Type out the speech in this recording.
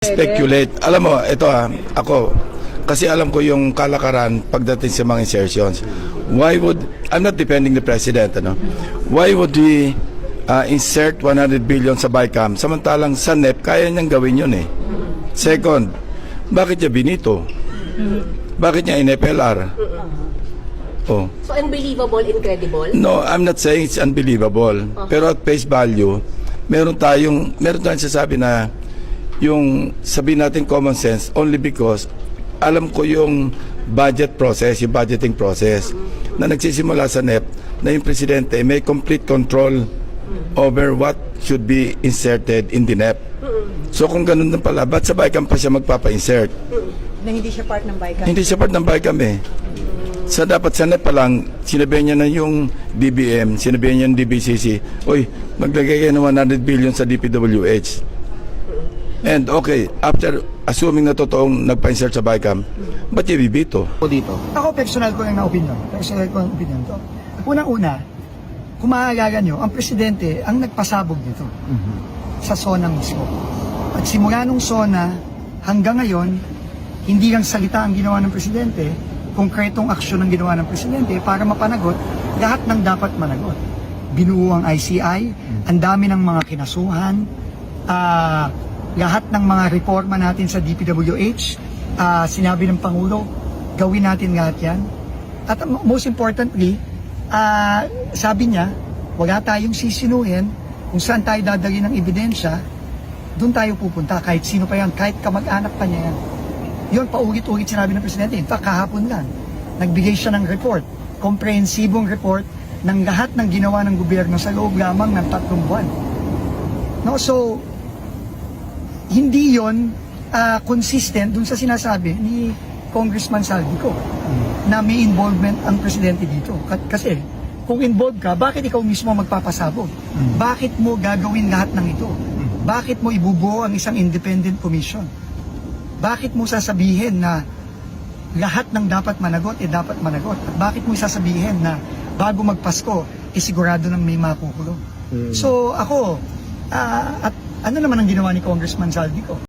Speculate. Alam mo, ito ako, kasi alam ko yung kalakaran pagdating sa mga insertions. Why would, I'm not defending the president, why would we insert 100 billion sa BICAM, samantalang sa NEP, kaya niyang gawin yun eh. Second, bakit niya binito? Bakit niya in-FLR? Oh. So unbelievable, incredible? No, I'm not saying it's unbelievable. Pero at face value, meron tayong sasabi na yung sabihin natin common sense only because alam ko yung budget process, yung budgeting process na nagsisimula sa NEP na yung presidente may complete control over what should be inserted in the NEP. So kung ganun na pala, ba't sa BICAM pa siya magpapa-insert? Na hindi siya part ng BICAM? Hindi siya part ng BICAM eh. Sa dapat sa NEP pa lang, sinabihan niya na yung DBM, sinabihan niya yung DBCC, oy, maglagay kayo ng 100 billion sa DPWH. And okay, after assuming na totoong nagpa-insert sa BICAM, ba't yung bibito? Dito. Ako, personal ko yung opinion. Personal ko yung opinion to. Unang-una, kung maaalala nyo, ang presidente ang nagpasabog nito sa SONA mismo. At simula nung SONA, hanggang ngayon, hindi lang salita ang ginawa ng presidente, konkretong aksyon ang ginawa ng presidente para mapanagot lahat ng dapat managot. Binuo ang ICI, ang dami ng mga kinasuhan, lahat ng mga reforma natin sa DPWH, sinabi ng Pangulo, gawin natin lahat yan. At most importantly, sabi niya, wala tayong sisinuhin kung saan tayo dadali ng ebidensya, doon tayo pupunta, kahit sino pa yan, kahit kamag-anak pa niya yan. Yun, paulit-ulit sinabi ng Presidente. In fact, kahapon lang, nagbigay siya ng report, komprehensibong report ng lahat ng ginawa ng gobyerno sa loob lamang ng 3 buwan. No, so, hindi yon consistent dun sa sinasabi ni Congressman Saldico na may involvement ang presidente dito. Kasi kung involved ka, bakit ikaw mismo magpapasabog? Bakit mo gagawin lahat ng ito? Bakit mo ibubuo ang isang independent commission? Bakit mo sasabihin na lahat ng dapat managot dapat managot? At bakit mo sasabihin na bago magpasko, sigurado nang may makukulong? So ako, at ano naman ang ginawa ni Congressman Saldico?